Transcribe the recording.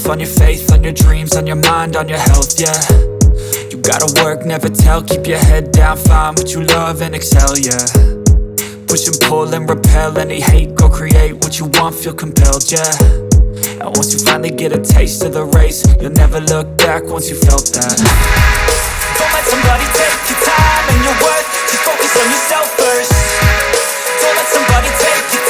yourself, on your faith, on your dreams, on your mind, on your health, yeah. You gotta work, never tell, keep your head down, find what you love and excel, yeah. Push and pull and repel any hate, go create what you want, feel compelled, yeah. And once you finally get a taste of the race, you'll never look back once you felt that. Don't let somebody take your time and your worth, just focus on yourself first. Don't let somebody take your